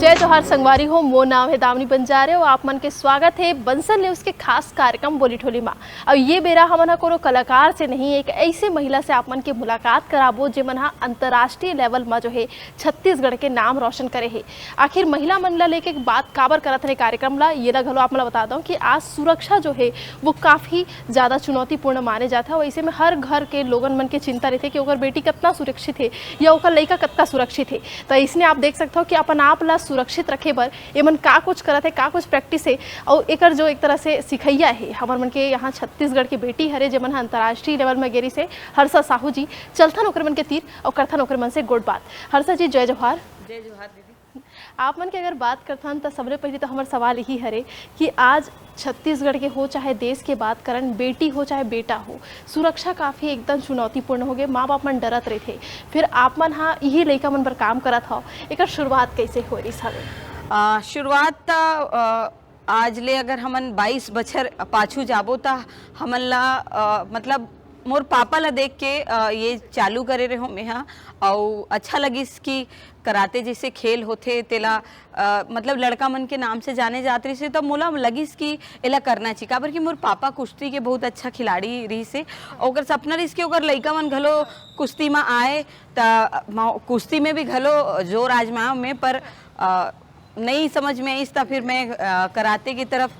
जय जोहार संगवारी हो, मोर नाम है दामिनी बंजारे और आप मन के स्वागत है बंसल न्यूज़ के खास कार्यक्रम बोली ठोली में। और ये बेरा हमन कोनो कलाकार से नहीं, एक ऐसे महिला से आप मन के मुलाकात कराबो जे मन अंतर्राष्ट्रीय लेवल में जो है छत्तीसगढ़ के नाम रोशन करे है। आखिर महिला मन ला लेके बात काबर करत है कार्यक्रम ला, ये ला घलो आप मन बता दूं कि आज सुरक्षा जो है वो काफ़ी ज़्यादा चुनौतीपूर्ण माने जाता है। वैसे में हर घर के लोगन मन के चिंता रहते कि ओकर बेटी कितना सुरक्षित है या ओकर लड़का कितना सुरक्षित है। तो इसने आप देख सकते हो कि अपन आप ला सुरक्षित रखे बर एमन का कुछ करत है, का कुछ प्रैक्टिस है और एकर जो एक तरह से सिखैया है हमर मन के यहाँ छत्तीसगढ़ की बेटी हरे जेमन अंतर्राष्ट्रीय लेवल में गेरी से हर्षा साहू जी चलथन ओकर मन के तीर और करथन ओकर मन से गोड बात। हर्षा जी जय जोहार। जय जोहार दीदी। आप मन के अगर बात करथन तो सबले पहले तो हमार सवाल यही हरे कि आज छत्तीसगढ़ के हो चाहे देश के बात करन, बेटी हो चाहे बेटा हो, सुरक्षा काफ़ी एकदम चुनौतीपूर्ण हो गए। माँ बाप मन डरत रहे थे, फिर आप मन हाँ यही लड़का मन पर काम करत हो, एक शुरुआत कैसे हो रही हवे? शुरुआत आज ले अगर हमन 22 बछर पाछू जाबो ता हमन ला मतलब मोर पापा ला देख के ये चालू करे रहे हो मेहा और अच्छा लगिस कि कराटे जैसे खेल होते तेला मतलब लड़का मन के नाम से जाने जात रही से तब मोला लगिस कि एला करना चाहिए। काबर कि मोर पापा कुश्ती के बहुत अच्छा खिलाड़ी रही से और सपना रही कि अगर लड़का मन घलो कुश्ती में आए तो कुश्ती में भी घलो जोर आजमाओ में पर नहीं समझ में आई था। फिर मैं कराटे की तरफ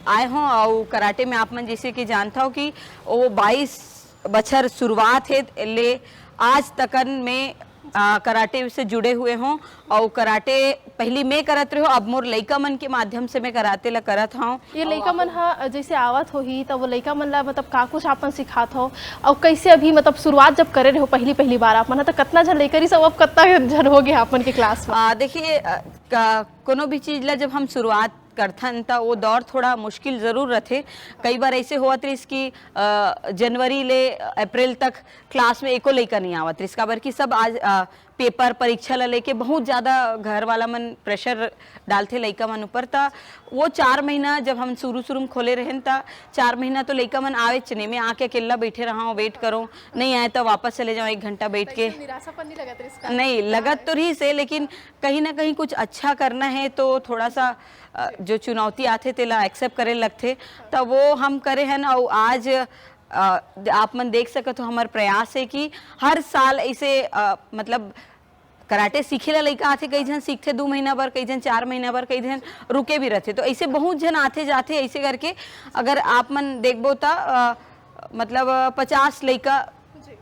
आए हूँ और कराटे में आप मन जैसे कि जानता हो कि वो 22 बछर शुरुआत है ले आज तकन में कराटे से जुड़े हुए हों और कराटे पहली मैं करत रही हूँ, अब मोर लइका मन के माध्यम से मैं कराटे ला करत हूँ। ये लइका मन हा जैसे आवत हो ही तो वो लइका मन ला मतलब का कुछ आपन सिखात हो और कैसे अभी मतलब शुरुआत जब करे रहे हो पहली बार आप मन तो कितना जन लेकर ही सब अब कितना जन हो गया आपन के क्लास में? देखिए कोनो भी चीज ला जब हम शुरुआत करथन त वो दौर थोड़ा मुश्किल जरूर रहते। कई बार ऐसे होत रही कि जनवरी ले अप्रैल तक क्लास में एको लइका नहीं आवत रही, काबर कि सब आज पेपर परीक्षा ला लेके बहुत ज़्यादा घर वाला मन प्रेशर डालते लइका मन ऊपर। ता वो 4 महीना जब हम शुरू में खोले रहें ता 4 महीना तो लइका मन आवे चने में आके अकेला बैठे रहा वेट करो, नहीं आए तो वापस चले जाओ 1 घंटा बैठ के। निराशापन नहीं लगत इसका? नहीं लगत तो रही से, लेकिन कहीं ना कहीं कुछ अच्छा करना है तो थोड़ा सा जो चुनौती आते तेला एक्सेप्ट करे लगते तो वो हम करे हैं ना। और आज आप मन देख सके तो हमारे प्रयास है कि हर साल ऐसे मतलब कराटे सीखे ला लइका आते, कई जन सीखते 2 महीना बर, कई जन 4 महीना बर, कई जन रुके भी रहते। तो ऐसे बहुत जन आते जाते ऐसे करके अगर आप मन देखबो तो मतलब 50 लइका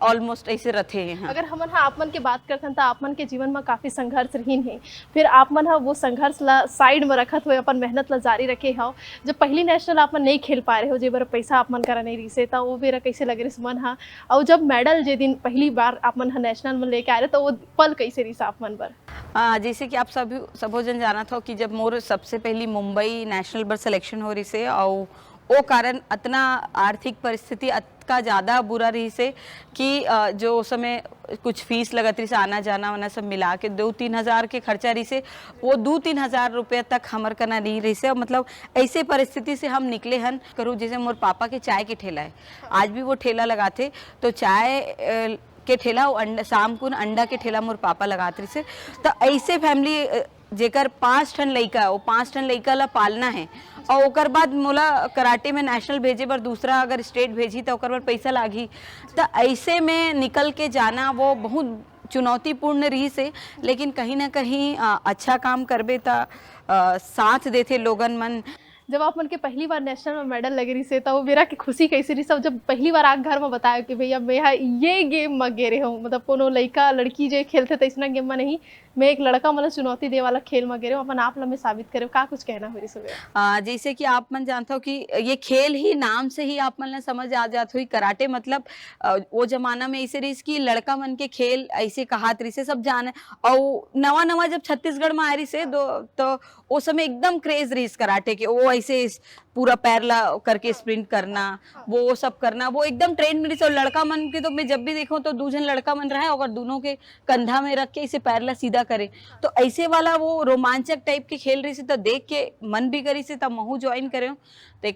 ऑलमोस्ट ऐसे रथे हैं। अगर हमन हाँ आप मन के बात करते हैं तो आप मन के जीवन में काफ़ी संघर्ष रहीन है, फिर आप मन हाँ वो संघर्ष ला साइड में रखत हुए अपन मेहनत ला जारी रखे हो। जब पहली नेशनल आप मन नहीं खेल पा रहे हो, जे बार पैसा आप मन करा नहीं रही से तो वो बेरा कैसे लगे रही मन हाँ, और जब मेडल जे दिन पहली बार आप मन हाँ नेशनल में लेके आ रहे तो वो पल कैसे रही आप मन पर? जैसे कि आप सबो जन जाना था कि जब मोर सबसे पहली मुंबई नेशनल पर सिलेक्शन हो रही से और वो कारण इतना आर्थिक परिस्थिति का ज़्यादा बुरा रही से कि जो उस समय कुछ फीस लगत रही से आना जाना वाना सब मिला के 2-3 हज़ार के खर्चा रही से वो 2-3 हज़ार रुपये तक हमर करना नहीं रही से। मतलब ऐसे परिस्थिति से हम निकले हन करूँ। जैसे मोर पापा के चाय के ठेला है, आज भी वो ठेला लगाते तो चाय के ठेला अंडा शाम को अंडा के ठेला मोर पापा लगाते रही से। तो ऐसे फैमिली जेकर 5 ठन लइका वो 5 ठन लइका ला पालना है और ओकर बाद मोला कराटे में नेशनल भेजे पर दूसरा अगर स्टेट भेजी तो ओकर पर पैसा लागी। तो ऐसे में निकल के जाना वो बहुत चुनौतीपूर्ण रही से, लेकिन कहीं ना कहीं अच्छा काम करबे तो साथ देते लोगन मन। जब आप मन के पहली बार नेशनल में मेडल लगे रही से तो वो मेरा की खुशी कैसे रही सब जब पहली बार आप घर में बताया कि भैया मैं ये गेम में गे रहे हूँ, मतलब कोनो लड़का लड़की जो खेलते थे इतना गेम में नहीं, मैं एक लड़का मतलब चुनौती दे वाला खेल में गे रहे हूँ, अपन आप लम्बे साबित करे का कुछ कहना मेरी सुबह? जैसे कि आप मन जानते हो कि ये खेल ही नाम से ही आप मन ने समझ आ जात हुई कराटे मतलब वो जमाना में ऐसे रही कि लड़का मन के खेल ऐसे कहात रही से सब जाने। और नवा जब छत्तीसगढ़ में आ रही से तो वो समय एकदम क्रेज रही कराटे के, वो ऐसे पूरा पैर ला करके स्प्रिंट करना वो सब करना वो एकदम ट्रेंड में रही। और लड़का मन के तो मैं जब भी देखूं तो 2 जन लड़का मन रहा है और दोनों के कंधा में रख के इसे पैर ला सीधा करे, तो ऐसे वाला वो रोमांचक टाइप के खेल रही से तो देख के मन भी करी से तब महू ज्वाइन करे। तो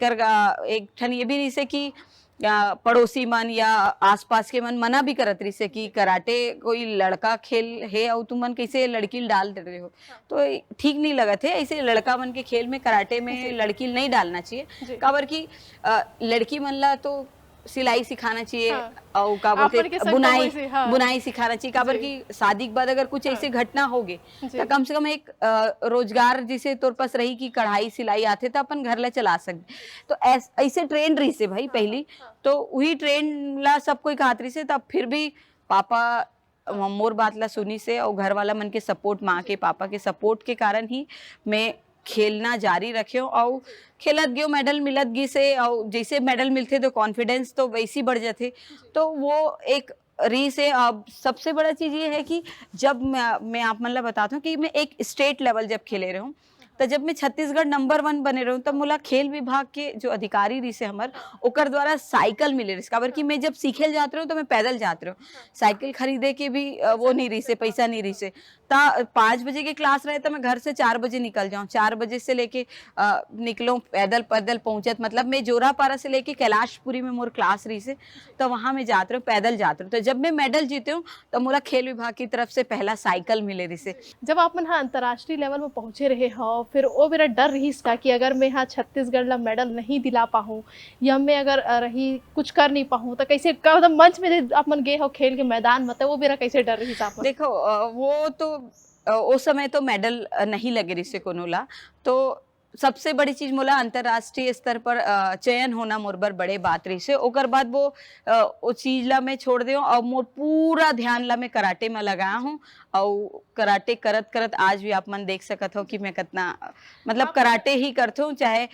एक ठन ये भी रही से कि या पड़ोसी मन या आसपास के मन मना भी करत रही से कि कराटे कोई लड़का खेल है और तुम मन कैसे लड़की डाल दे रहे हो, तो ठीक नहीं लगा थे। ऐसे लड़का मन के खेल में कराटे में लड़की नहीं डालना चाहिए, काबर की लड़की मन ला तो सिलाई सिखाना चाहिए और का बोलते बुनाई बुनाई सिखाना चाहिए, काबर की शादी के बाद अगर कुछ ऐसे घटना होगे तो कम से कम एक रोजगार जिसे तोर पास रही कि कढ़ाई सिलाई आते तो अपन घर ला चला सकते। तो ऐसे ट्रेंड रही से भाई पहली, तो वही ट्रेंड ला सब कोई कहत रही से, तब फिर भी पापा मोर बात ला सुनी से और घर वाला मन के सपोर्ट, माँ के पापा के सपोर्ट के कारण ही मैं खेलना जारी रखे और खेलत गयो, मेडल मिलत गी से, और जैसे मेडल मिलते तो कॉन्फिडेंस तो वैसी बढ़ जाते। तो वो एक री से अब सबसे बड़ा चीज ये है कि जब मैं आप मतलब बताता हूँ कि मैं एक स्टेट लेवल जब खेले रहा हूँ, तो जब मैं छत्तीसगढ़ नंबर 1 बने रहूँ तब मोला खेल विभाग के जो अधिकारी रही से हमार ओकर द्वारा साइकिल मिले रही, काबर कि मैं जब सीखे जाते रहूँ तो मैं पैदल जाते रहूँ, साइकिल खरीदे के भी वो नहीं रही से, पैसा नहीं रही से। 5 बजे के क्लास रहे तो मैं घर से 4 बजे निकल जाऊँ, 4 बजे से लेके निकलूँ पैदल पैदल पहुंचत, मतलब मैं जोरापारा से लेके कैलाशपुरी में मोर क्लास रही से, तो वहां मैं जाते रहूँ, पैदल जाते रहूँ। तो जब मैं मेडल जीते हूँ तो मोला खेल विभाग की तरफ से पहला साइकिल मिले रही से। जब आप मन हाँ अंतर्राष्ट्रीय लेवल में पहुंचे रहे हो, फिर वो मेरा डर रही इसका कि अगर मैं हाँ छत्तीसगढ़ ला मेडल नहीं दिला पाऊँ या मैं अगर रही कुछ कर नहीं पाऊँ तो कैसे मतलब मंच में आप मन गए हो खेल के मैदान में, तो वो मेरा कैसे डर रही था? देखो वो तो उस समय तो मेडल नहीं लगे रही से कोनो ला, तो सबसे बड़ी चीज मोला अंतरराष्ट्रीय स्तर पर चयन होना मोर बर बड़े बात रही से। ओकर बाद वो चीज ला मैं छोड़ दे और मोर पूरा ध्यान ला मैं कराटे में लगाया हूँ, और कराटे करत करत आज भी आप मन देख सकत हो कि मैं कितना मतलब कराटे ही करते हूँ। चाहे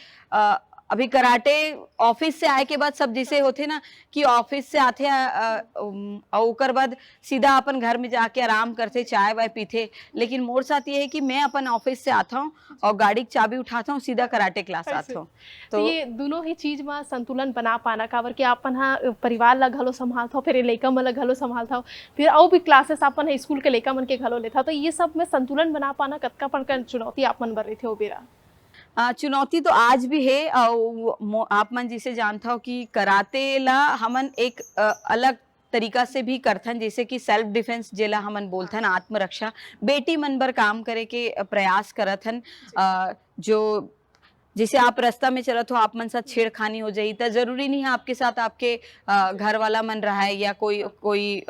अभी कराटे ऑफिस से आए के बाद सब जैसे होते ना कि ऑफिस से आते और ओकर बाद सीधा अपन घर में जाके आराम करते, चाय वाय पीते, लेकिन मोर साथ ये है कि मैं अपन ऑफिस से आता हूँ और गाड़ी की चाबी उठाता हूँ, सीधा कराटे क्लास आता हूँ। तो ये दोनों ही चीज में संतुलन बना पाना, काबर कि अपन हाँ परिवार ला घलो संभालता हो, फिर लइका मन ला घलो संभालता हो, फिर और भी क्लासेस अपन स्कूल के लइका मन के घलो लेता, तो ये सब में संतुलन बना पाना कतका पण चुनौती आप मन बर रही थे वो बेरा? चुनौती तो आज भी है, और आप मन जिसे जानता हो कि कराटे ला हमन एक अलग तरीका से भी करथन, जैसे कि सेल्फ डिफेंस जेला हमन बोलथन, आत्मरक्षा, बेटी मन बर काम करे के प्रयास करथन। जो जैसे आप रास्ता में चलत हो, आप मन साथ छेड़खानी हो जाई तो जरूरी नहीं है आपके साथ आपके घर वाला मन रहा है या कोई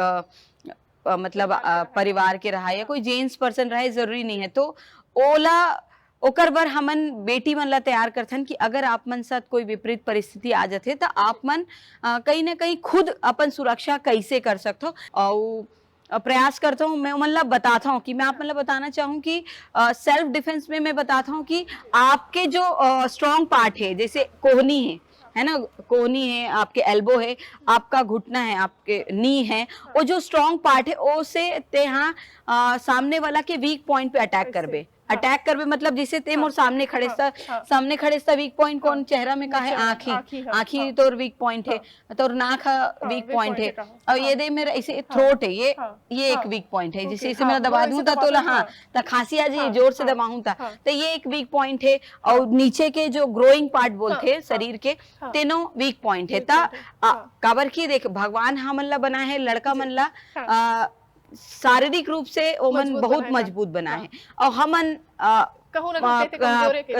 मतलब परिवार के रहा है या कोई जेंट्स पर्सन रहा है, जरूरी नहीं है। तो ओला ओकर बर हमन बेटी मन ला तैयार करथन कि अगर आप मन साथ कोई विपरीत परिस्थिति आ जाथे तो आप मन कहीं ना कहीं खुद अपन सुरक्षा कैसे कर सकते हो, और प्रयास करता हूँ। मैं मतलब बताता हूँ कि मैं आप मतलब बताना चाहूँ कि सेल्फ डिफेंस में मैं बताता हूँ कि आपके जो स्ट्रॉन्ग पार्ट है, जैसे कोहनी है ना, कोहनी है, आपके एल्बो है, आपका घुटना है, आपके नी है, वो जो स्ट्रॉन्ग पार्ट है वो से ते हाँ सामने वाला के वीक पॉइंट पे अटैक करबे मतलब जैसे ते मोर सामने खड़े सा वीक पॉइंट कौन चेहरा में का है, आँखी तोर वीक पॉइंट है, तोर नाक वीक पॉइंट है, और ये दे मेरा ऐसे थ्रोट है, ये एक वीक पॉइंट है। जैसे इसे मैं दबा दूं तो हाँ खांसी आ जाए, जोर से दबाऊं तो ये एक वीक पॉइंट है। और नीचे के जो ग्रोइंग पार्ट बोलते शरीर के तीनों वीक पॉइंट है। काबर की देख भगवान हमन ला बना है, लड़का मन ला शारीरिक रूप से ओमन बहुत मजबूत बना है, और हमन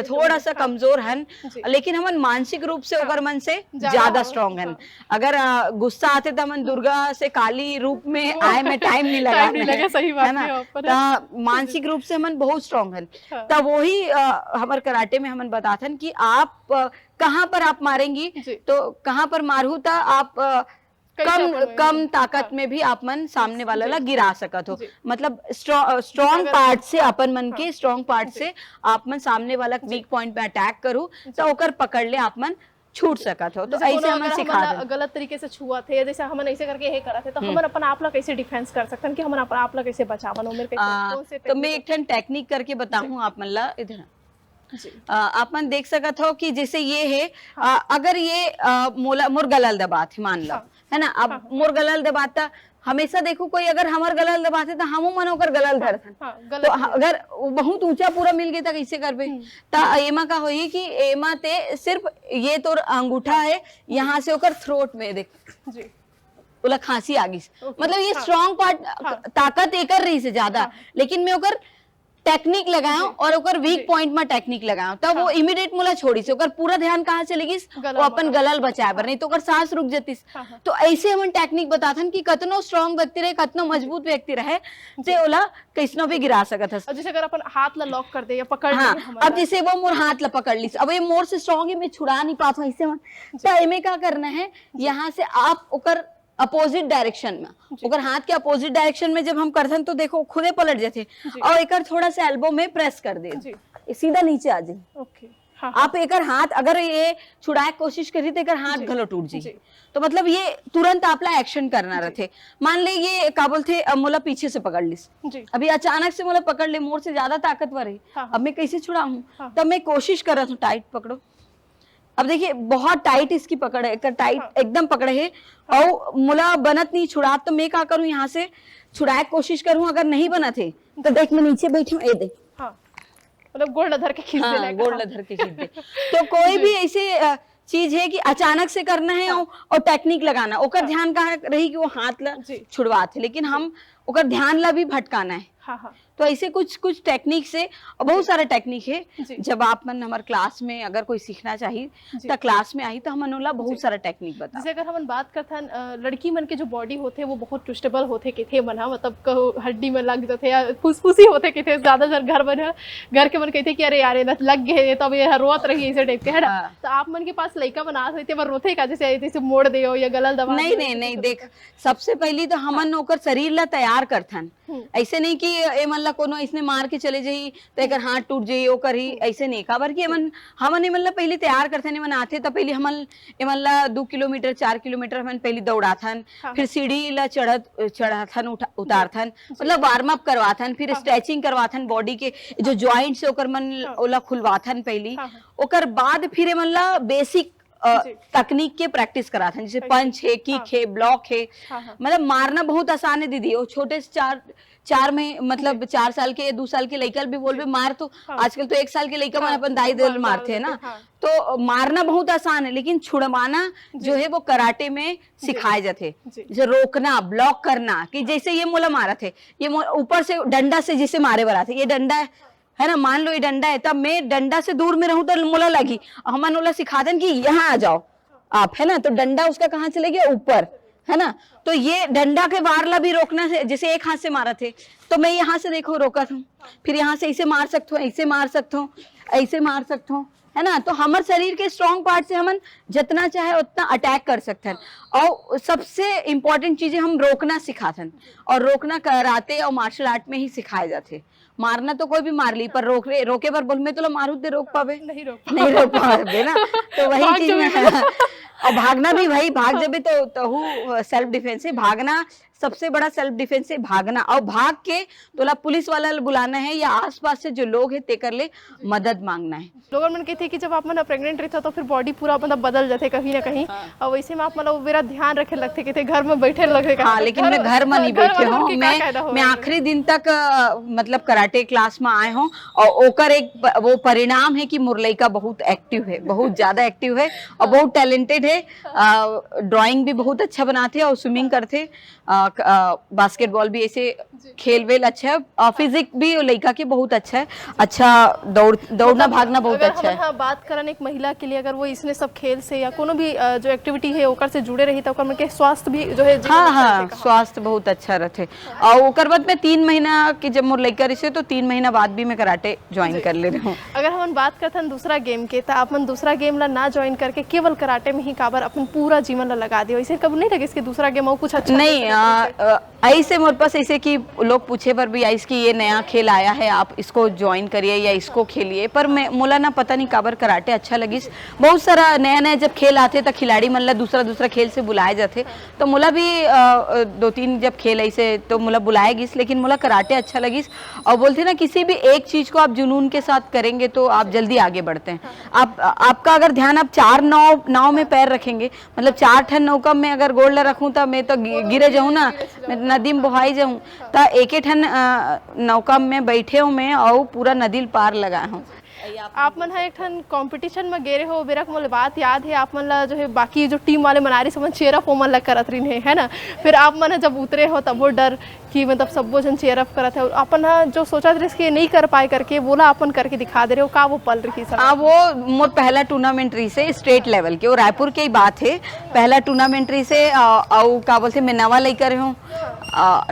थोड़ा सा कमजोर हन, लेकिन हमन मानसिक रूप से ओकर मन से ज्यादा स्ट्रॉन्ग हन। अगर गुस्सा आते तो हमन दुर्गा से काली रूप में आए में टाइम नहीं लगा, है ना, मानसिक रूप से हमन बहुत स्ट्रॉन्ग हन। तब वही हमारे कराटे में हमन बताथन कि आप कहाँ पर आप मारेंगी, तो कहाँ पर मारू था आप कम ताकत में भी आप मन सामने वाला ला गिरा सकत हो। मतलब स्ट्रॉन्ग पार्ट से अपन मन के स्ट्रॉन्ग पार्ट से आप मन सामने वाला वीक पॉइंट पे अटैक करूँ तो ओकर पकड़ ले आप मन छूट सकत हो। तो ऐसे हमन सिखा दे। गलत तरीके से छुआ थे, जैसे हमन ऐसे करके ये करा थे, तो हमन अपन आप ला कैसे डिफेंस कर सकते हैं कि हमन अपन आप ला कैसे बचावन? तो मैं एक ठन टेक्निक करके बताऊं आप मन ला। इधर आप मन देख सकत हो कि जैसे ये है, अगर ये मोर गलल दबात मान लो, है ना, अब मोर गलल दबाता हमेशा देखो कोई अगर हमार गलल दबाते तो हम मन ओकर गलल धरथन। हाँ, तो गलत अगर वो बहुत ऊंचा पूरा मिल गया था कैसे करबे, ता एमा का होई कि एमा ते सिर्फ ये तोर अंगूठा है यहाँ से ओकर थ्रोट में देख जी बोला खांसी आ गई, मतलब ये हाँ। स्ट्रॉन्ग पार्ट ताकत एकर रही से ज्यादा, लेकिन मैं ओकर टेक्निक लगाऊं और ओकर वीक पॉइंट में टेक्निक लगाऊं तब वो इमीडिएट मोला छोड़ी से ओकर पूरा ध्यान कहाँ चली गई, वो अपन गलल बचाए बर, नहीं तो ओकर सांस रुक जतीस। तो ऐसे हम टेक्निक बताथन कि कतनो स्ट्रॉन्ग व्यक्ति रहे, कतनो मजबूत व्यक्ति रहे से ओला कैसनो भी गिरा सकत हस। अब जैसे अगर अपन हाथ ला लॉक कर दे या पकड़ हाँ, ले हमारा, अब जैसे वो मोर हाथ ला पकड़ ली, अब ये मोर से स्ट्रॉन्ग है, मैं छुड़ा नहीं पाता हूं ऐसे में, तो इमे क्या करना है, यहाँ से आप ओकर अपोजिट डायरेक्शन में, ओकर हाथ के अपोजिट डायरेक्शन में जब हम करथन तो देखो खुदे पलट जाते, और एकर थोड़ा सा एल्बो में प्रेस कर दे, ये सीधा नीचे आ जाए। ओके हाँ, आप एकर हाथ अगर ये छुड़ाए कोशिश करी तो एकर हाथ गलो टूट जाए, तो मतलब ये तुरंत आपला एक्शन करना रहते। मान ले ये का बोलते मोला पीछे से पकड़ लिस, अभी अचानक से मोला पकड़ ले, मोर से ज्यादा ताकतवर है, अब मैं कैसे छुड़ाऊं, तब मैं कोशिश कर रहा हूँ टाइट पकड़ो। अब देखिए बहुत टाइट इसकी पकड़ है, टाइट एकदम पकड़े है, और मुला बनत नहीं छुड़ा, तो मैं क्या करूं, यहाँ से छुड़ाए कोशिश करूं, अगर नहीं बना थे तो देख मैं नीचे बैठी हूँ, ये देख मतलब गोड़ धर के खींच देना है, गोड़ धर के खींच दे। तो कोई भी ऐसे चीज है कि अचानक से करना है और टेक्निक लगाना, ओकर ध्यान कहाँ रही कि वो हाथ ला छुड़वाते, लेकिन हम ओकर ध्यान ला भी भटकाना है। तो ऐसे कुछ कुछ टेक्निक से, और बहुत सारा टेक्निक है, जब आप मन हमारे क्लास में अगर कोई सीखना चाहिए तो क्लास में आई तो हम मनोला बहुत सारा टेक्निक बता। जैसे अगर हम बात करथन लड़की मन के जो बॉडी होते वो बहुत ट्विस्टेबल होते के थे मन, मतलब कहो हड्डी में लग जाते या फुसफुसी होते के थे, ज्यादातर घर के मन कहते कि अरे यार लग गए तब ये रोत रही ऐसे टाइप के है ना, तो आप मन के पास लड़का बना सकते पर रोते का जैसे मोड़ दे या गलल दबा? नहीं, देख सबसे पहली तो हमन ओकर शरीर ला तैयार करथन, ऐसे नहीं कि ए मन ला कोनो इसने मार के चले जाई तो एकर हाथ टूट जाई ओ करी, ऐसे नहीं काबर कि हमन एमन ला पहले तैयार करथन, एमन आथे तो पहले हमन एमन ला 2 किलोमीटर 4 किलोमीटर हमन पहले दौड़ाथन, फिर सीढ़ी ला चढ़ाथन उतारथन, मतलब वार्म अप करवाथन, फिर स्ट्रेचिंग करवाथन बॉडी के जो जॉइंट से ओकर मन ओला खुलवाथन पहली, ओकर बाद फिर एमन ला बेसिक तकनीक के प्रैक्टिस कराथन, जैसे पंच है, किक है, ब्लॉक है, मतलब मारना बहुत आसान है दीदी। वो छोटे से चार में मतलब 4 साल के 2 साल के लड़का भी बोल मार, तो आजकल तो 1 साल के लड़का मन अपन दाई दिल मारते हैं ना, तो मारना बहुत आसान है, लेकिन छुड़वाना जो है वो कराटे में सिखाए जाते, जो रोकना ब्लॉक करना, कि जैसे ये मोला मारा थे, ये ऊपर से डंडा से जिसे मारे बरा थे, ये डंडा है ना, मान लो ये डंडा है, तब मैं डंडा से दूर में रहूं तो मोला लगी, हमन ओला सिखा दें कि यहाँ आ जाओ आप, है ना, तो डंडा उसका कहाँ चले गया ऊपर, है ना, तो ये डंडा के वार ला भी रोकना से, जैसे एक हाथ से मारा थे तो मैं यहाँ से देखो रोका था, फिर यहाँ से ऐसे मार सकता हूँ, ऐसे मार सकता हूँ, ऐसे मार सकता हूँ, है ना, तो हमारे शरीर के स्ट्रॉन्ग पार्ट से हमन जितना चाहे उतना अटैक कर सकते हैं। और सबसे इम्पोर्टेंट चीजें हम रोकना सिखाते हैं, और रोकना कराते और मार्शल आर्ट में ही सिखाए जाते। मारना तो कोई भी मार ली, पर रोके पर बोल में तो मारू दे रोक पावे, नहीं रोक पावे ना, तो वही चीज में और भागना भी भाई, भाग जब तो सेल्फ डिफेंस है, भागना सबसे बड़ा सेल्फ डिफेंस है, भागना, और भाग के तोला पुलिस वाला बुलाना है या आसपास से जो लोग है ते कर ले मदद मांगना है। लोग मन कहते कि जब आप मन प्रेग्नेंट रहते तो फिर बॉडी पूरा मतलब बदल जाते कहीं ना कहीं, और वैसे में आप मतलब मेरा ध्यान रखे लगते कहते घर में बैठे लगे। हाँ, लेकिन मैं घर में नहीं बैठे हूँ, मैं आखिरी दिन तक मतलब कराटे क्लास में आए हूँ, और ओकर एक वो परिणाम है कि मुरलई का बहुत एक्टिव है, बहुत ज्यादा एक्टिव है और बहुत टैलेंटेड है, ड्राइंग भी बहुत अच्छा बनाते और स्विमिंग करते, बास्केटबॉल भी ऐसे खेल वेल अच्छा है, और फिजिक भी लड़का के बहुत अच्छा है, अच्छा दौड़ना भागना बहुत अच्छा है। हाँ, बात करन एक महिला के लिए अगर वो इसने सब खेल से या कोनो भी जो एक्टिविटी है ओकर से जुड़े रही तो ओकर के स्वास्थ्य भी जो है हाँ, स्वास्थ्य बहुत अच्छा रहते। और ओकर बाद में 3 महीना की जब मोर लड़का रही तो 3 महीना बाद भी मैं कराटे ज्वाइन कर ले रही हूँ। अगर हम बात करते दूसरा गेम के, तो आप दूसरा गेम ला ना ज्वाइन करके केवल कराटे में ही काबर अपन पूरा जीवन ला लगा दियो, इसे कब नहीं लगे इसके दूसरा गेम और कुछ अच्छा नहीं, ऐसे मोर पास ऐसे कि लोग पूछे पर भी इसकी ये नया खेल आया है, आप इसको ज्वाइन करिए या इसको खेलिए। पर मैं मोला ना पता नहीं काबर कराटे अच्छा लगिस। बहुत सारा नया नया जब खेल आते तो खिलाड़ी मन ला दूसरा दूसरा खेल से बुलाए जाते, तो मोला भी 2-3 जब खेल ऐसे तो मोला बुलाए गिस, लेकिन मोला कराटे अच्छा लगिस। और बोलते ना किसी भी एक चीज को आप जुनून के साथ करेंगे तो आप जल्दी आगे बढ़ते हैं। आपका अगर ध्यान आप 4 नाव में पैर रखेंगे, मतलब 4 ठन नौका में अगर गोल्ड रखूं तो मैं तो गिरे जाऊं ना, मैं नदी में बहाई जाऊं। तो एक ठन नौका में बैठे हूं मैं और पूरा नदी पार लगाया हूं। आप मन एक ठन कंपटीशन में गेरे हो, बेरा मोला बात याद है, आप मन ला जो है बाकी जो टीम वाले मनारी समझ चेयर अप मन ला करत रही है ना, फिर आप मन जब उतरे हो तब वो डर कि मतलब सबो जन चेयर अप करत है, अपन जो सोचा रहे कि नहीं कर पाए करके बोला अपन करके दिखा दे रहे हो, का वो पल रही सर? हाँ, वो मोर पहला टूर्नामेंट रही से स्टेट लेवल के, वो रायपुर के ही बात है। पहला टूर्नामेंट रही से और का बोलते मैं नवा लड़का रही हूँ,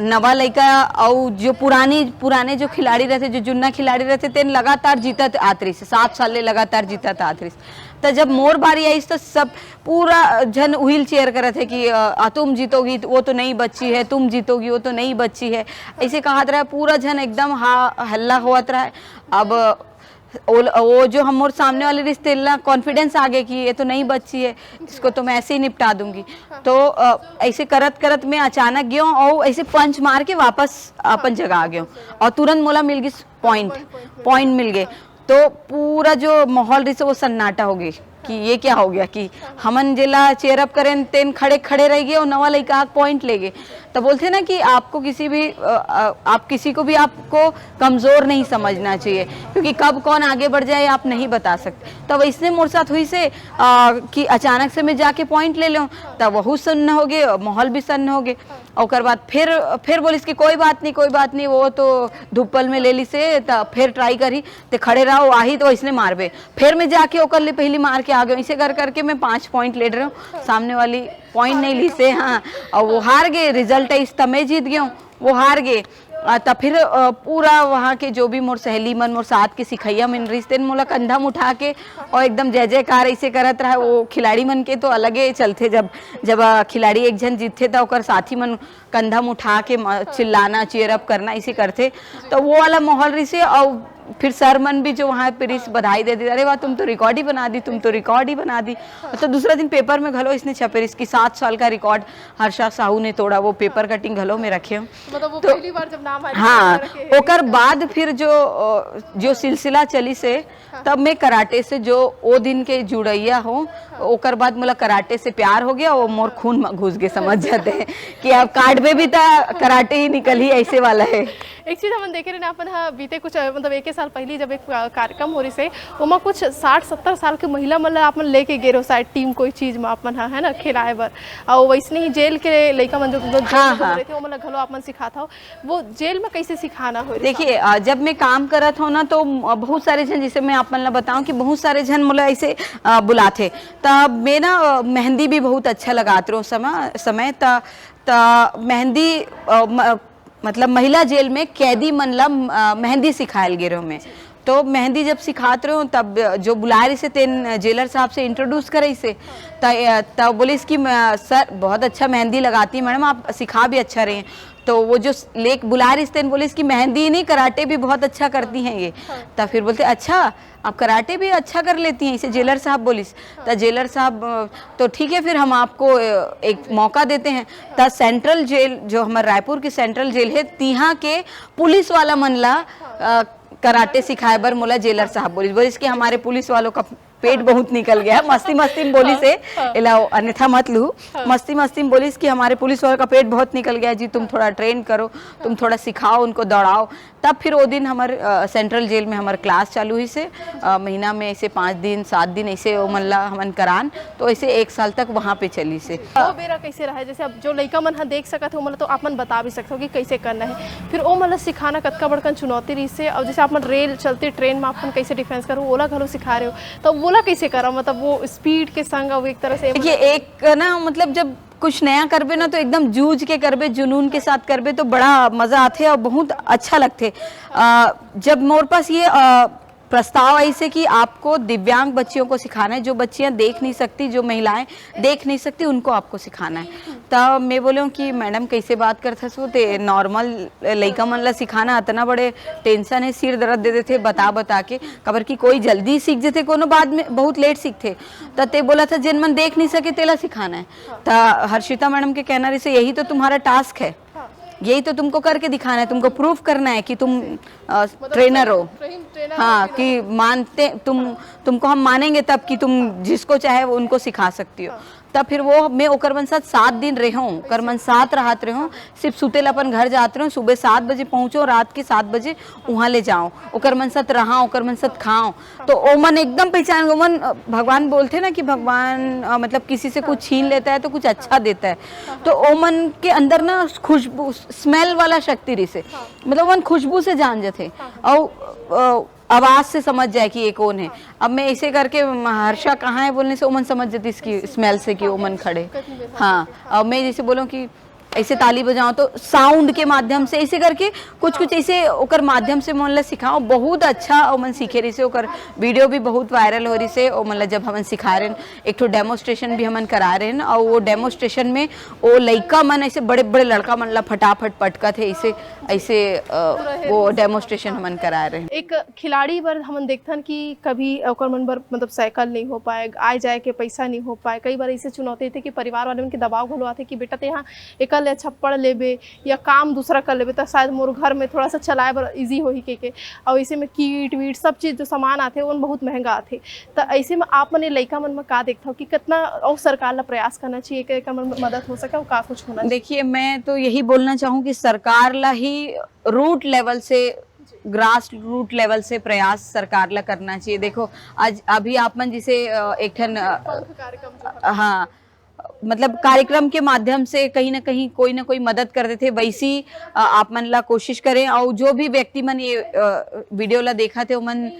नवा लड़का और जो पुराने जो खिलाड़ी रहते, जो जुन्ना खिलाड़ी रहते तेन लगातार जीतत आतरी से 7 साल ले लगातार जीतत आतरी से। तो जब मोर बारी आई तो सब पूरा जन व्हील चेयर करत है कि तुम जीतोगी वो तो नहीं बच्ची है, तुम जीतोगी वो तो नहीं बच्ची है, ऐसे कहत रहा। पूरा जन एकदम हल्ला होत रहा है। अब वो जो हम और सामने वाले रिश्ते कॉन्फिडेंस आ गए कि ये तो नहीं बच्ची है, इसको तो मैं ऐसे ही निपटा दूंगी। तो ऐसे करत करत मैं अचानक गया और ऐसे पंच मार के वापस अपन जगह आ गया और तुरंत मोला मिल गई पॉइंट मिल गए। तो पूरा जो माहौल रही वो सन्नाटा हो गई कि ये क्या हो गया कि हमन जिला चेयर अप करें तेन खड़े रह गए और नवा लड़का पॉइंट ले गए। तो बोलते ना कि आपको किसी को भी आपको कमजोर नहीं समझना चाहिए, क्योंकि कब कौन आगे बढ़ जाए आप नहीं बता सकते। तो वैसे मोर साथ हुई से कि अचानक से मैं जाके पॉइंट ले लूँ, तब वह सन्न हो गए, माहौल भी सन्न हो गए। और बाद फिर बोलिस कि कोई बात नहीं, वो तो धुप्पल में ले ली से, तब फिर ट्राई करी तो खड़े रहो आही तो इसने मारबे। फिर मैं जाके ओकर ले पहली मार के आ गई। इसे करके मैं 5 पॉइंट ले रहा हूँ, सामने वाली पॉइंट नहीं ली से। हाँ, और वो हार गए। रिजल्ट है इस तब जीत गया हूँ, वो हार गए। तब फिर पूरा वहाँ के जो भी मोर सहेली मन मोर साथ के सिखैया मन रही तेन मोला कंधा में उठा के और एकदम जय जयकार ऐसे करत रहा। वो खिलाड़ी मन के तो अलगे चलते, जब खिलाड़ी एक जन जीतते तो ओकर साथी मन कंधा में उठा के चिल्लाना चीयर अप करना ऐसे करते। तो वो वाला माहौल रही से। और फिर सर मन भी जो वहाँ पर बधाई दे दी, अरे वाह तुम तो रिकॉर्ड ही बना दी। तो दूसरा दिन पेपर में घलो इसने छपे इसकी 7 साल का रिकॉर्ड हर्षा साहू ने तोड़ा। वो पेपर कटिंग घलो में रखे हूँ। मतलब वो पहली बार जब नाम आया, हाँ, ओकर बाद फिर जो सिलसिला चली से, तब मैं कराटे से जो ओ दिन के जुड़ैया हो, ओकर बाद मोला कराटे से प्यार हो गया और मोर खून में घुस गए, समझ जाते हैं कि अब कार्ड में भी था कराटे ही निकल ही ऐसे वाला है। एक चीज हम देखे रहे ना अपन, हाँ बीते कुछ मतलब 1 साल पहले जब एक कार्यक्रम हो रही से ओमा कुछ 60-70 साल के महिला मतलब आप लेके गए रहो शायद टीम कोई चीज में अपन है ना खिलाए बर, और वैसे ही जेल के लड़का मन जो रहे थे वो मतलब घलो आप मन सिखाता हो, वो जेल में कैसे सिखाना हो? देखिए, जब मैं काम करत हूँ ना तो बहुत सारे जन, जैसे मैं आप मन बताऊँ कि बहुत सारे जन मुला ऐसे बुलाते, तब मैं ना मेहंदी भी बहुत अच्छा लगाते रहो समय मेहंदी मतलब महिला जेल में कैदी मन ला मेहंदी सिखायल गे रहो मैं। तो मेहंदी जब सिखाते रहो तब जो बुला रही से तेन जेलर साहब से इंट्रोड्यूस करे से, तब बोले इसकी सर बहुत अच्छा मेहंदी लगाती है मैडम, आप सिखा भी अच्छा रहे हैं। तो वो जो बुला रही तेन बोले इसकी मेहंदी नहीं कराटे भी बहुत अच्छा करती हैं ये। तब फिर बोलते अच्छा आप कराटे भी अच्छा कर लेती हैं, इसे जेलर साहब बोलिस। तो जेलर साहब तो ठीक है फिर हम आपको एक मौका देते हैं। तो सेंट्रल जेल जो हमारे रायपुर की सेंट्रल जेल है, तिहा के पुलिस वाला मनला कराटे सिखाए बर मोला जेलर साहब बोलिस कि हमारे पुलिस वालों का पेट बहुत निकल गया। मस्ती में बोली से इलाओ, अन्यथा मत लू। मस्ती में बोलिस कि हमारे पुलिस वालों का पेट बहुत निकल गया जी, तुम थोड़ा ट्रेन करो, तुम थोड़ा सिखाओ, उनको दौड़ाओ। तब फिर वो दिन हमारे सेंट्रल जेल में हमारे क्लास चालू हुई से महीना में ऐसे 5 दिन 7 दिन ऐसे वो मल्ला हमन करान, तो ऐसे 1 साल तक वहाँ पे चली से। वो बेरा कैसे रहा, जैसे अब जो लड़का मन देख सकते हो मतलब तो आप मन बता भी सकते हो कि कैसे करना है, फिर वो मतलब सिखाना कतका बड़कन चुनौती रही से। और जैसे आप मन रेल चलते ट्रेन में आप कैसे डिफेंस करो ओला घलो सिखा रहे हो, तो बोला कैसे करा, मतलब वो स्पीड के संग एक तरह से। देखिए, एक ना मतलब जब कुछ नया करबे ना तो एकदम जूझ के करबे, जुनून के साथ करबे तो बड़ा मजा आते और बहुत अच्छा लगते। जब मोर पास ये प्रस्ताव ऐसे कि आपको दिव्यांग बच्चियों को सिखाना है, जो बच्चियां देख नहीं सकती, जो महिलाएं देख नहीं सकती, उनको आपको सिखाना है। तब मैं बोलूँ कि मैडम कैसे बात करते सो ते नॉर्मल लड़का मन ला सिखाना इतना बड़े टेंशन है, सिर दर्द दे देते बता के, खबर कि कोई जल्दी सीख जेते, कोनो बाद में बहुत लेट सीखते। तो ते बोला था जिन मन देख नहीं सके तेला सिखाना है। तो हर्षिता मैडम के कहना से यही तो तुम्हारा टास्क है, यही तो तुमको करके दिखाना है, तुमको प्रूफ करना है कि तुम ट्रेनर हो। हाँ, कि मानते तुमको हम मानेंगे तब कि तुम जिसको चाहे वो उनको सिखा सकती हो। तब फिर वो मैं ओकर मन साथ 7 दिन रहूँ, ओकर मन साथ रहत रहूँ, सिर्फ सुतेल अपन घर जाते रहूँ, सुबह 7 बजे पहुँचो, रात के 7 बजे वहाँ ले जाओ, ओकर मन साथ रहा, ओकर मन साथ खाओ। तो ओ मन एकदम पहचान, ओ मन भगवान बोलते ना कि भगवान मतलब किसी से कुछ छीन लेता है तो कुछ अच्छा देता है। तो ओ मन के अंदर ना खुशबू, स्मेल वाला शक्ति रही से, मतलब मन खुशबू से जान जाते और आवाज से समझ जाए कि ये कौन है। अब मैं ऐसे करके हर्षा कहाँ है बोलने से ओमन समझ जाती इसकी स्मेल से कि ओमन खड़े। हाँ, अब मैं जैसे बोलूँ कि ऐसे ताली बजाओ तो साउंड के माध्यम से ऐसे करके कुछ ऐसे ओकर माध्यम से मन सिखाओ। बहुत अच्छा ओमन सीखे रही से, ओकर वीडियो भी बहुत वायरल हो रही से। और मतलब जब हमन सिखा रहे हैं, एक तो डेमोस्ट्रेशन भी हमन करा रहे हैं, और वो डेमोस्ट्रेशन में वो लड़का मन ऐसे बड़े बड़े लड़का मन ला फटाफट पटका थे, ऐसे ऐसे वो डेमोस्ट्रेशन हमन करा रहे हैं। एक खिलाड़ी बर हमन देखथन कि कभी ओकर मन बर मतलब साइकिल नहीं हो पाए, आए जाए के पैसा नहीं हो पाए, कई बार ऐसे चुनौती थे कि परिवार वाले उनके दबाव घलो आते कि बेटा ते यहाँ एक ले अच्छा पढ़ लेबे या काम दूसरा कर लेबे तो शायद मोर घर में थोड़ा सा चलाए बर इजी होही के और ऐसे में कीट वीट सब चीज़ जो सामान आते वो बहुत महंगा आते। तो ऐसे में आप मने लड़का मन में का देखता हो कि कितना और सरकार ला प्रयास करना चाहिए कि एकर मन मदद हो सके और का कुछ होना चाहिए? देखिए, मैं तो यही बोलना चाहूँ कि सरकार ला ही रूट लेवल से, ग्रास रूट लेवल से प्रयास सरकार ला करना चाहिए। देखो आज अभी आप मन जिसे एक ठन हाँ मतलब कार्यक्रम के माध्यम से कहीं ना कहीं कोई ना कोई मदद कर देते, वैसी आप मन ला कोशिश करें। और जो भी व्यक्ति मन ये वीडियो ला देखा थे, वो मन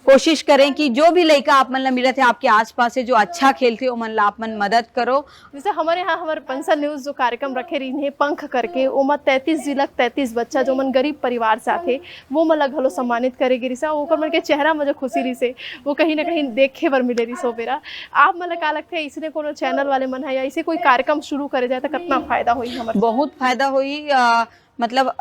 कोशिश करें कि जो भी लड़का आप मन ला मिला थे आपके आसपास से जो अच्छा खेलते, वो मन ला आप मन मदद करो। जैसे हमारे यहाँ हमारे बंसल न्यूज जो कार्यक्रम रखे रही है पंख करके, वो मन 33 जिला 33 बच्चा जो मन गरीब परिवार से आते वो मन ला घलो सम्मानित करेगी रिसा, ओकर मन के चेहरा में जो खुशी रही से वो कहीं ना कहीं देखे बर मिले रही सो बेरा। आप मन ला का लगता है इसने कोनो चैनल वाले मन है या ऐसे कोई कार्यक्रम शुरू करे जाए तो कितना फायदा हुई? हमारे बहुत फायदा हुई। मतलब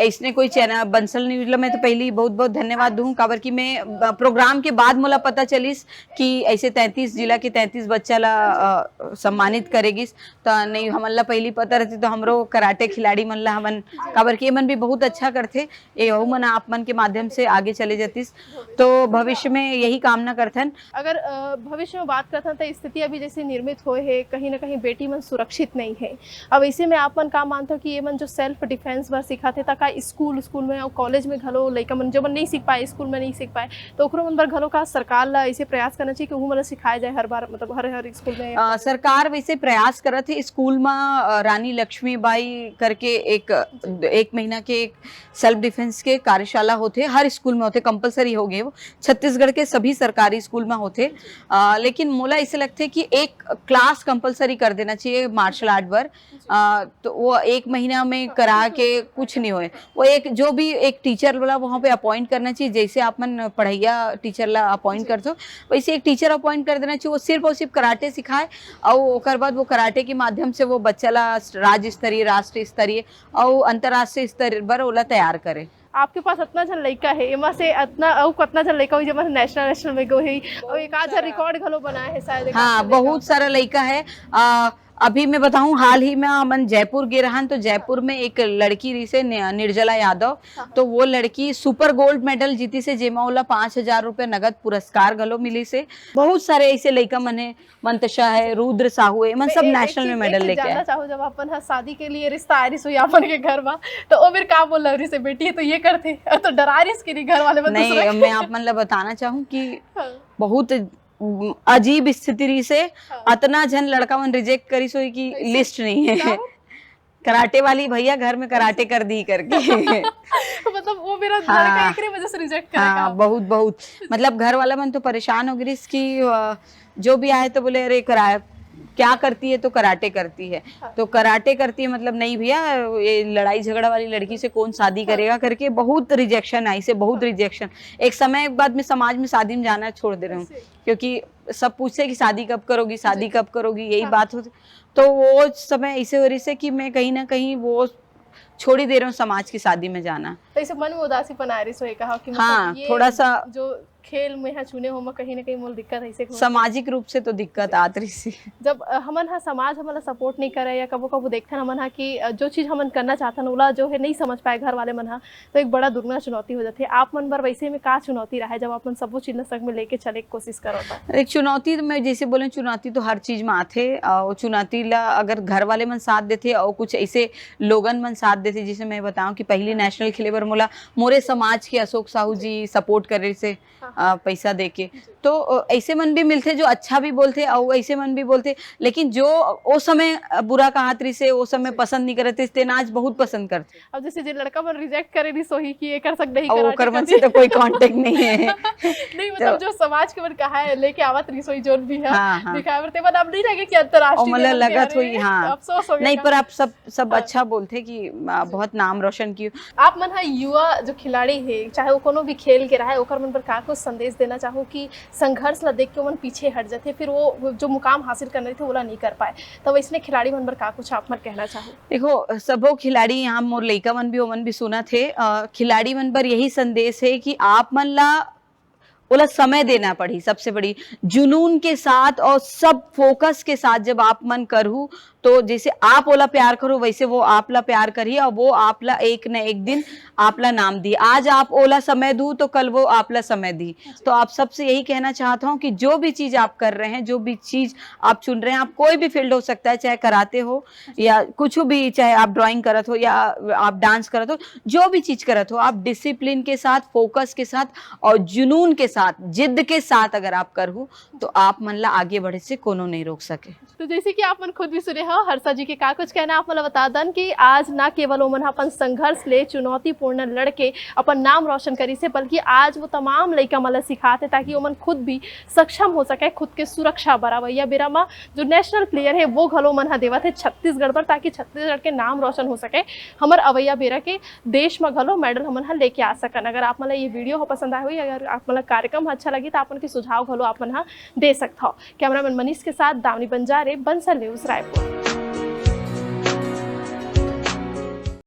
इसने कोई चैनल बंसल न्यूज ला मैं तो पहले ही बहुत बहुत धन्यवाद दूं, काबर कि मैं प्रोग्राम के बाद मुला पता चलिस कि ऐसे 33 जिला के 33 बच्चा ला सम्मानित करेगिस। तो नहीं हमन ला पहली पता रहती तो हमरो कराटे खिलाड़ी मन ला हमन, काबर कि मन भी बहुत अच्छा करते, ये मन आप मन के माध्यम से आगे चले जातीस। तो भविष्य में यही कामना करथन। अगर भविष्य में बात करते हैं तो स्थिति अभी जैसे निर्मित हुए है, कहीं ना कहीं बेटी मन सुरक्षित नहीं है। अब ऐसे में आप मन का मानते हो कि ये मन जो सेल्फ डिफेंस बर सिखाते तक स्कूल में और कॉलेज में घलो लड़का मन जो मन नहीं सीख पाए, स्कूल में नहीं सीख पाए, तो ओकरो मन बर घलो का सरकार ला ऐसे प्रयास करना चाहिए कि वो मतलब सिखाया जाए हर बार, मतलब हर स्कूल में? सरकार वैसे प्रयास करत है। स्कूल में रानी लक्ष्मीबाई करके एक महीना के एक सेल्फ डिफेंस के कार्यशाला होते, हर स्कूल में होते, कंपलसरी हो गए वो, छत्तीसगढ़ के सभी सरकारी स्कूल में होते। लेकिन मोला ऐसे लगते कि एक क्लास कंपलसरी कर देना चाहिए मार्शल आर्ट पर। तो वो 1 महीना में करा के कुछ नहीं होए, वो एक जो भी एक टीचर वाला वहाँ पे अपॉइंट करना चाहिए। जैसे आप मन पढ़ैया टीचर ला अपॉइंट करते हो वैसे एक टीचर अपॉइंट कर देना चाहिए। वो सिर्फ और सिर्फ कराटे सिखाए और ओकर बाद वो कराटे के माध्यम से वो बच्चा ला राज्य स्तरीय, राष्ट्रीय स्तरीय और अंतर्राष्ट्रीय स्तर पर ओला तैयार करे। आपके पास इतना जन लड़का है, एमा से इतना और कितना जन लड़का हुई जब नेशनल में गई और एक आधा रिकॉर्ड घलो बनाया है शायद? हाँ, बहुत सारा लड़का है। अभी मैं बताऊं, हाल ही में हमन जयपुर गए रहन, तो जयपुर में एक लड़की रही से निर्जला यादव, तो वो लड़की सुपर गोल्ड मेडल जीती से, जेमा ओला 5000 रुपये नगद पुरस्कार घलो मिली से। बहुत सारे ऐसे लड़का मन है, मंतशा है, रुद्र साहू है, मन सब नेशनल में मेडल लेके आए। चाहो जब अपन शादी के लिए रिश्ता आ रही अपन के घर में तो वो फिर का बोल रही से बेटी तो ये करते तो डरा रही के घर वाले? नहीं, मैं आप मन ला बताना चाहूँ कि बहुत अजीब स्थिति रही से, अतना जन लड़का मन रिजेक्ट करी सोई की लिस्ट नहीं है। कराटे वाली भैया घर में कराटे कर दी करके मतलब वो मेरा लड़का एकरे वजह से रिजेक्ट करेगा। हाँ, बहुत मतलब घर वाला मन तो परेशान हो गई कि जो भी आए तो बोले अरे क्या करती है, तो कराटे करती है। तो कराटे करती है मतलब नहीं भैया ये लड़ाई झगड़ा वाली लड़की से कौन शादी करेगा करके बहुत रिजेक्शन आई से, बहुत रिजेक्शन। एक समय के बाद मैं समाज में शादी में जाना छोड़ दे रहा हूँ, क्योंकि सब पूछते कि शादी कब करोगी, शादी कब करोगी, यही बात होती। तो वो समय ऐसे हो रही से कि मैं कहीं ना कहीं वो छोड़ ही दे रहा हूँ समाज की शादी में जाना। तो इसे मन में उदासीपन आ रही सो कहा कि मतलब हाँ, ये थोड़ा सा जो खेल में है चुने हो में कहीं ना कहीं मोल दिक्कत ऐसे सामाजिक रूप से तो दिक्कत आत रही सी। जब हमन हा समाज हमारा सपोर्ट नहीं करे या कबो कबो देखते हमन हा कि जो चीज हमन करना चाहतन ओला जो है नहीं समझ पाए घर वाले मन हा, तो एक बड़ा दुगना चुनौती हो जाती है। आप मन बर वैसे में का चुनौती रहा है जब अपन सबो चीज ला संग में लेके चले की कोशिश करो तो? एक चुनौती तो मैं जैसे बोले चुनौती तो हर चीज में आथे और चुनौती ला अगर घर वाले मन साथ देते और कुछ ऐसे लोगन मन साथ देते, जैसे मैं बताऊं कि पहली नेशनल खेले बर मोला मोरे समाज के अशोक साहू जी सपोर्ट करे से पैसा देके, तो ऐसे मन भी मिलते जो अच्छा भी बोलते और ऐसे मन भी बोलते, लेकिन जो वो समय बुरा कहातरी से वो समय पसंद नहीं करते इसते आज बहुत पसंद करते। अब जैसे जो लड़का मन रिजेक्ट करे नहीं सोही कि ये कर सकते ही और ओकर मन से तो कोई कांटेक्ट नहीं है। नहीं मतलब जो समाज के मन कहा है लेके आवत रिसोई जोन भी है हाँ। दिखाए बरते मन अब नहीं लगे कि अंतरराष्ट्रीय मतलब लगत हुई हाँ अफसोस हो गया नहीं, पर आप सब अच्छा बोलते कि बहुत नाम रोशन की। आप मन है युवा जो खिलाड़ी है चाहे वो कोनो भी खेल के रहा है ओकर मन पर का कुछ संदेश देना चाहो कि संघर्ष ला देख के मन पीछे हट जाते फिर वो जो मुकाम हासिल करने थे ओला नहीं कर पाए, तो इसने खिलाड़ी मन पर का कुछ आप मन कहना चाहो? देखो सबो खिलाड़ी यहाँ मोर लइका मन भी ओमन भी सुना थे, खिलाड़ी मन पर यही संदेश है कि आप मन ला बोला समय देना पड़ी, सबसे बड़ी जुनून के साथ और सब फोकस के साथ जब आप मन करू तो जैसे आप ओला प्यार करो वैसे वो आपला प्यार करिए और वो आपला एक न एक दिन आपला नाम दी। आज आप ओला समय दू तो कल वो आपला समय दी। तो आप सबसे यही कहना चाहता हूँ कि जो भी चीज आप कर रहे हैं, जो भी चीज आप चुन रहे हैं, आप कोई भी फील्ड हो सकता है, चाहे कराते हो या कुछ भी, चाहे आप ड्राइंग करत हो या आप डांस करत हो, जो भी चीज करत हो, आप डिसिप्लिन के साथ, फोकस के साथ और जुनून के साथ, जिद के साथ अगर आप करू तो आप मन ला आगे बढ़े से कोनो नहीं रोक सके। तो जैसे कि आप मन खुद भी सुने हो हर्षा जी के का कुछ कहना आप मतलब बता दन कि आज ना केवल ओमन अपन संघर्ष ले चुनौतीपूर्ण लड़के अपन नाम रोशन करी से, बल्कि आज वो तमाम लड़का मला सिखाते ताकि ओमन खुद भी सक्षम हो सके, खुद के सुरक्षा बराबर या बेरा में जो नेशनल प्लेयर है वो घलो मन हा देवत है छत्तीसगढ़ पर, ताकि छत्तीसगढ़ के नाम रोशन हो सके, हमर अवैया बेरा के देश में घलो मेडल हमन हा लेके आ सकन। अगर आप मला ये वीडियो हो पसंद आए हुई, अगर आप मला कार्यक्रम अच्छा लगी तो अपन के सुझाव घलो आप मन हा दे सकता हो। कैमरामैन मनीष के साथ दावनी बंजारे, बंसल न्यूज रायपुर।